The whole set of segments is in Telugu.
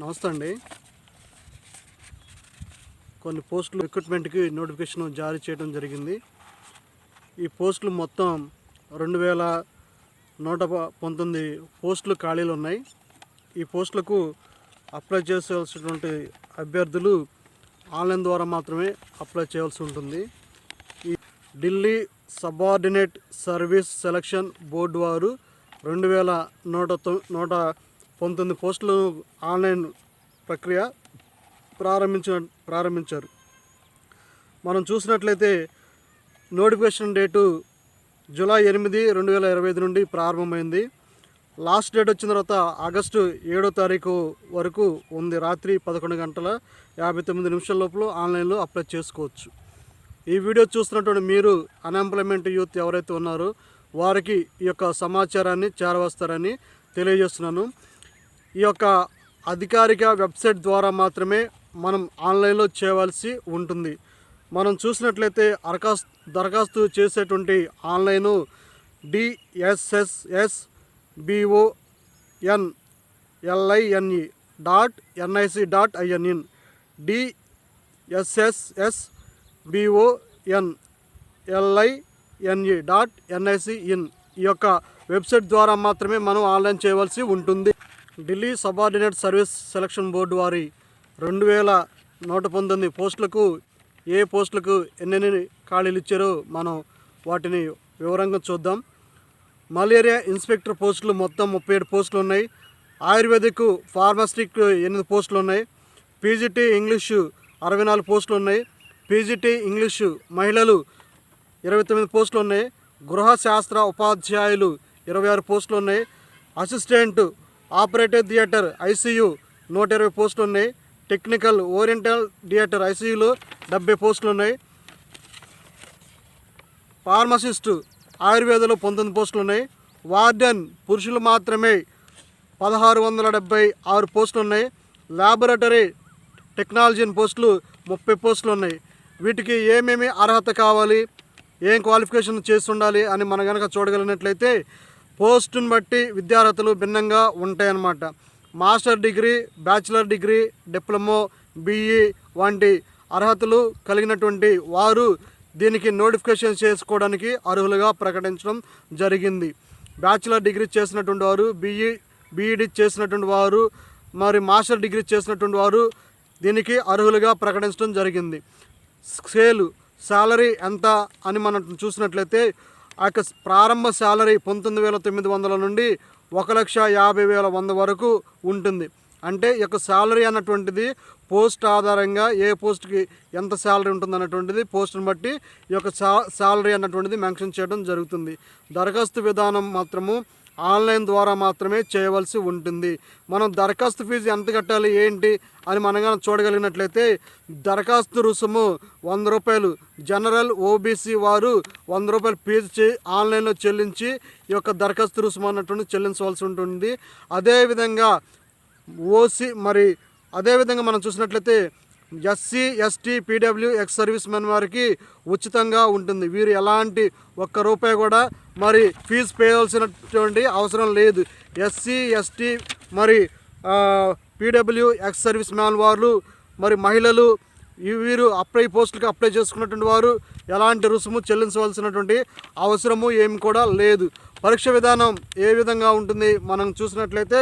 నమస్తే అండి. కొన్ని పోస్టులు రిక్రూట్మెంట్కి నోటిఫికేషన్ జారీ చేయడం జరిగింది. ఈ పోస్టులు మొత్తం 2119 పోస్టులు ఖాళీలు ఉన్నాయి. ఈ పోస్టులకు అప్లై చేయాల్సినటువంటి అభ్యర్థులు ఆన్లైన్ ద్వారా మాత్రమే అప్లై చేయాల్సి ఉంటుంది. ఈ Delhi subordinate service selection board వారు 2119 పోస్టులను ఆన్లైన్ ప్రక్రియ ప్రారంభించారు. మనం చూసినట్లయితే నోటిఫికేషన్ డేటు జూలై 8, 2025 నుండి ప్రారంభమైంది. లాస్ట్ డేట్ వచ్చిన తర్వాత ఆగస్టు 7వ తారీఖు వరకు ఉంది. రాత్రి 11:59 లోపల ఆన్లైన్లో అప్లై చేసుకోవచ్చు. ఈ వీడియో చూస్తున్నటువంటి మీరు అన్ఎంప్లాయ్మెంట్ యూత్ ఎవరైతే ఉన్నారో వారికి ఈ యొక్క సమాచారాన్ని చేరవేస్తారని తెలియజేస్తున్నాను. ఈ యొక్క అధికారిక వెబ్సైట్ ద్వారా మాత్రమే మనం ఆన్లైన్లో చేయవలసి ఉంటుంది. మనం చూసినట్లయితే దరఖాస్తు చేసేటువంటి ఆన్లైను DSSSBONLINE.nic.in DSSSBONLINE.nic.in ఈ యొక్క వెబ్సైట్ ద్వారా మాత్రమే మనం ఆన్లైన్ చేయవలసి ఉంటుంది. Delhi subordinate service selection board వారి 2119 పోస్టులకు ఏ పోస్టులకు ఎన్నెన్ని ఖాళీలు ఇచ్చారో మనం వాటిని వివరంగా చూద్దాం. మలేరియా ఇన్స్పెక్టర్ పోస్టులు మొత్తం 37 పోస్టులు ఉన్నాయి. ఆయుర్వేదిక్ ఫార్మసిస్ట్ 8 పోస్టులు ఉన్నాయి. పీజీటీ ఇంగ్లీషు 64 పోస్టులు ఉన్నాయి. పీజీటీ ఇంగ్లీషు మహిళలు 29 పోస్టులు ఉన్నాయి. గృహశాస్త్ర ఉపాధ్యాయులు 26 పోస్టులు ఉన్నాయి. అసిస్టెంట్ ఆపరేటివ్ థియేటర్ ICU 120 పోస్టులు ఉన్నాయి. టెక్నికల్ ఓరియంటల్ థియేటర్ ICUలో 70 పోస్టులు ఉన్నాయి. ఫార్మసిస్టు ఆయుర్వేదలో 19 పోస్టులు ఉన్నాయి. వార్డెన్ పురుషులు మాత్రమే 1676 పోస్టులు ఉన్నాయి. ల్యాబొరేటరీ టెక్నాలజీ పోస్టులు 30 పోస్టులు ఉన్నాయి. వీటికి ఏమేమి అర్హత కావాలి, ఏం క్వాలిఫికేషన్ చేసి ఉండాలి అని మనం కనుక చూడగలిగినట్లయితే పోస్టును బట్టి విద్యార్హతలు భిన్నంగా ఉంటాయన్నమాట. Master degree, bachelor degree, diploma, BE వంటి అర్హతలు కలిగినటువంటి వారు దీనికి నోటిఫికేషన్ చేసుకోవడానికి అర్హులుగా ప్రకటించడం జరిగింది. బ్యాచిలర్ డిగ్రీ చేసినటువంటి వారు, BEd చేసినటువంటి వారు, మరి మాస్టర్ డిగ్రీ చేసినటువంటి వారు దీనికి అర్హులుగా ప్రకటించడం జరిగింది. శాలరీ ఎంత అని మనం చూసినట్లయితే ఆ యొక్క ప్రారంభ శాలరీ 19,900 నుండి 1,50,100 వరకు ఉంటుంది. అంటే ఈ యొక్క శాలరీ అన్నటువంటిది పోస్ట్ ఆధారంగా ఏ పోస్ట్కి ఎంత శాలరీ ఉంటుంది అన్నటువంటిది పోస్ట్ని బట్టి ఈ యొక్క శాలరీ అన్నటువంటిది మెన్షన్ చేయడం జరుగుతుంది. దరఖాస్తు విధానం మాత్రము ఆన్లైన్ ద్వారా మాత్రమే చేయవలసి ఉంటుంది. మనం దరఖాస్తు ఫీజు ఎంత కట్టాలి ఏంటి అని మనగా చూడగలిగినట్లయితే దరఖాస్తు రుసుము 100 రూపాయలు. జనరల్ OBC వారు 100 రూపాయలు ఫీజు ఆన్లైన్లో చెల్లించి ఈ యొక్క దరఖాస్తు రుసుము అన్నటువంటి చెల్లించవలసి ఉంటుంది. అదేవిధంగా అదేవిధంగా మనం చూసినట్లయితే SC, ST, PW, ex service men వారికి ఉచితంగా ఉంటుంది. వీరు ఎలాంటి ఒక్క రూపాయి కూడా మరి ఫీజు పేయాల్సినటువంటి అవసరం లేదు. SC, ST మరి PW, ఎక్స్ సర్వీస్ మెన్ వారు మరి మహిళలు వీరు పోస్టులకు అప్లై చేసుకున్నటువంటి వారు ఎలాంటి రుసుము చెల్లించవలసినటువంటి అవసరము ఏమి కూడా లేదు. పరీక్ష విధానం ఏ విధంగా ఉంటుంది మనం చూసినట్లయితే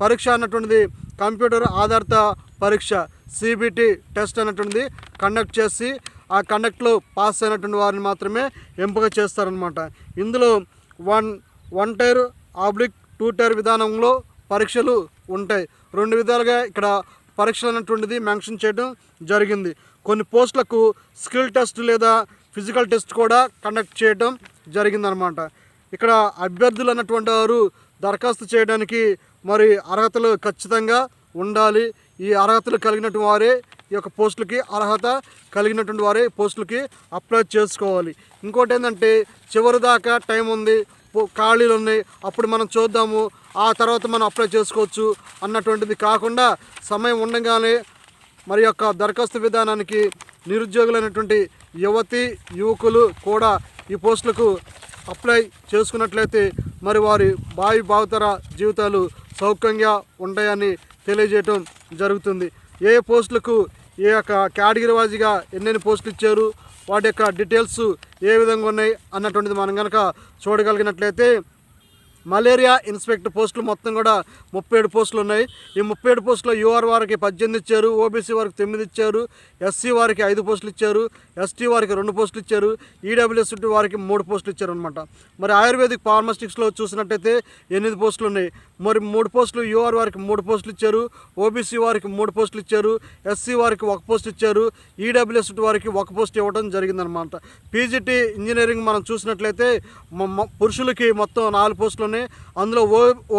పరీక్ష అన్నటువంటిది కంప్యూటర్ ఆధారిత పరీక్ష CBT టెస్ట్ అన్నటువంటిది కండక్ట్ చేసి ఆ కండక్ట్లో పాస్ అయినటువంటి వారిని మాత్రమే ఎంపిక చేస్తారనమాట. ఇందులో 1 టైర్ / 2 టైర్ విధానంలో పరీక్షలు ఉంటాయి. 2 విధాలుగా ఇక్కడ పరీక్షలు అన్నటువంటిది మెన్షన్ చేయడం జరిగింది. కొన్ని పోస్టులకు స్కిల్ టెస్ట్ లేదా ఫిజికల్ టెస్ట్ కూడా కండక్ట్ చేయడం జరిగిందనమాట. ఇక్కడ అభ్యర్థులు అన్నటువంటి వారు దరఖాస్తు చేయడానికి మరి అర్హతలు ఖచ్చితంగా ఉండాలి. ఈ అర్హతలు కలిగినటువంటి వారే ఈ యొక్క పోస్టులకి అర్హత కలిగినటువంటి వారే పోస్టులకి అప్లై చేసుకోవాలి. ఇంకోటి ఏంటంటే చివరి దాకా టైం ఉంది, ఖాళీలు ఉన్నాయి, అప్పుడు మనం చూద్దాము, ఆ తర్వాత మనం అప్లై చేసుకోవచ్చు అన్నటువంటిది కాకుండా సమయం ఉండగానే మరి యొక్క దరఖాస్తు విధానానికి నిరుద్యోగులైనటువంటి యువకులు కూడా ఈ పోస్టులకు అప్లై చేసుకున్నట్లయితే మరి వారి భావితర జీవితాలు సౌఖ్యంగా ఉంటాయని తెలియజేయటం జరుగుతుంది. ఏ పోస్టులకు ఏ యొక్క కేటగిరీ వైజ్గా ఎన్నెన్ని పోస్టులు ఇచ్చారు, వాటి యొక్క డీటెయిల్స్ ఏ విధంగా ఉన్నాయి అన్నటువంటిది మనం కనుక చూడగలిగినట్లయితే మలేరియా ఇన్స్పెక్టర్ పోస్టులు మొత్తం కూడా 37 పోస్టులు ఉన్నాయి. ఈ 37 పోస్టులో యూఆర్ వారికి 18 ఇచ్చారు, ఓబీసీ వారికి 9 ఇచ్చారు, ఎస్సీ వారికి 5 పోస్టులు ఇచ్చారు, ఎస్టీ వారికి 2 పోస్టులు ఇచ్చారు, ఈడబ్ల్యూఎస్ వారికి 3 పోస్టులు ఇచ్చారు అనమాట. మరి ఆయుర్వేదిక్ ఫార్మాస్టిక్స్లో చూసినట్టయితే 8 పోస్టులు ఉన్నాయి. మరి 3 పోస్టులు యూఆర్ వారికి 3 పోస్టులు ఇచ్చారు, ఓబీసీ వారికి 3 పోస్టులు ఇచ్చారు, ఎస్సీ వారికి 1 పోస్ట్ ఇచ్చారు, ఈడబ్ల్యూఎస్ వారికి 1 పోస్ట్ ఇవ్వడం జరిగిందనమాట. పీజీటీ ఇంజనీరింగ్ మనం చూసినట్లయితే పురుషులకి మొత్తం 4 పోస్టులు ఉన్నాయి. అందులో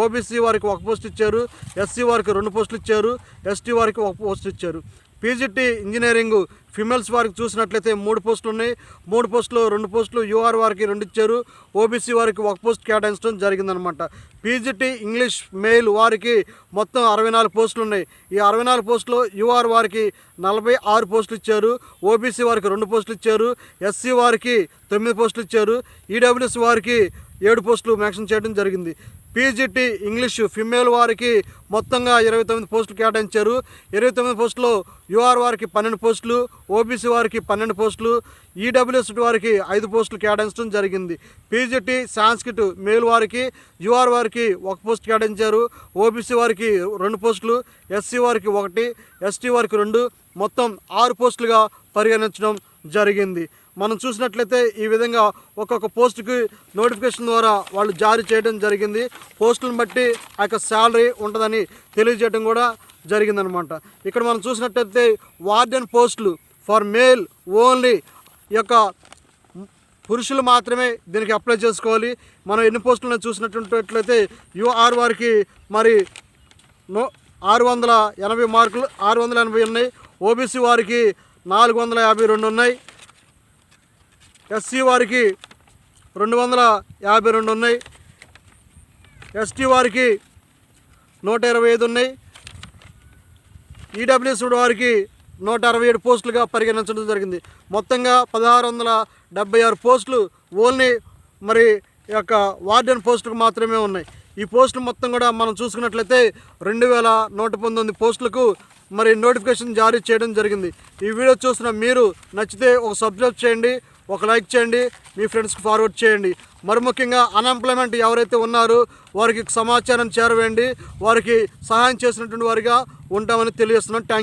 ఓబీసీ వారికి 1 పోస్ట్ ఇచ్చారు, ఎస్సీ వారికి 2 పోస్టులు ఇచ్చారు, ఎస్టీ వారికి 1 పోస్ట్ ఇచ్చారు. పీజీటీ ఇంజనీరింగ్ ఫిమేల్స్ వారికి చూసినట్లయితే 3 పోస్టులు ఉన్నాయి. 3 పోస్టులు 2 పోస్టులు యూఆర్ వారికి 2 ఇచ్చారు, ఓబీసీ వారికి 1 పోస్ట్ కేటాయించడం జరిగిందనమాట. పీజీటీ ఇంగ్లీష్ మెయిల్ వారికి మొత్తం 64 పోస్టులు ఉన్నాయి. ఈ 64 పోస్టులు యూఆర్ వారికి 46 పోస్టులు ఇచ్చారు, ఓబీసీ వారికి 2 పోస్టులు ఇచ్చారు, ఎస్సీ వారికి 9 పోస్టులు ఇచ్చారు, ఈడబ్ల్యూఎస్ వారికి 7 పోస్టులు మెన్షన్ చేయడం జరిగింది. పీజీటీ ఇంగ్లీష్ ఫిమేల్ వారికి మొత్తంగా 29 పోస్టులు కేటాయించారు. 29 పోస్టులో యూఆర్ వారికి 12 పోస్టులు, ఓబీసీ వారికి 12 పోస్టులు, ఈడబ్ల్యూఎస్ వారికి 5 పోస్టులు కేటాయించడం జరిగింది. పీజీటీ సాంస్క్రిట్ మేల్ వారికి యూఆర్ వారికి 1 పోస్ట్ కేటాయించారు, ఓబీసీ వారికి 2 పోస్టులు, ఎస్సీ వారికి 1, ఎస్టీ వారికి 2, మొత్తం 6 పోస్టులుగా పరిగణించడం జరిగింది. మనం చూసినట్లయితే ఈ విధంగా ఒక్కొక్క పోస్టుకి నోటిఫికేషన్ ద్వారా వాళ్ళు జారీ చేయడం జరిగింది. పోస్టులను బట్టి ఆ యొక్క శాలరీ ఉంటుందని తెలియజేయడం కూడా జరిగిందనమాట. ఇక్కడ మనం చూసినట్లయితే వార్డెన్ పోస్టులు ఫర్ మేల్ ఓన్లీ, ఈ యొక్క పురుషులు మాత్రమే దీనికి అప్లై చేసుకోవాలి. మనం ఎన్ని పోస్టులను చూసినట్లయితే యూఆర్ వారికి మరి 680 మార్కులు 680 ఉన్నాయి, ఓబీసీ వారికి 452 ఉన్నాయి, ఎస్సీ వారికి 252 ఉన్నాయి, ఎస్టీ వారికి 125 ఉన్నాయి, ఈడబ్ల్యూఎస్ వారికి 167 పోస్టులుగా పరిగణించడం జరిగింది. మొత్తంగా 1676 పోస్టులు ఓన్లీ మరి యొక్క వార్డెన్ పోస్టులకు మాత్రమే ఉన్నాయి. ఈ పోస్టులు మొత్తం కూడా మనం చూసుకున్నట్లయితే 2119 పోస్టులకు మరి నోటిఫికేషన్ జారీ చేయడం జరిగింది. ఈ వీడియో చూసిన మీరు నచ్చితే ఒక సబ్స్క్రైబ్ చేయండి, ఒక లైక్ చేయండి, మీ ఫ్రెండ్స్కి ఫార్వర్డ్ చేయండి. మరి ముఖ్యంగా అన్ఎంప్లాయ్మెంట్ ఎవరైతే ఉన్నారో వారికి సమాచారం చేరవేయండి, వారికి సహాయం చేసినటువంటి వారిగా ఉంటామని తెలియజేస్తున్నాను. Thank you.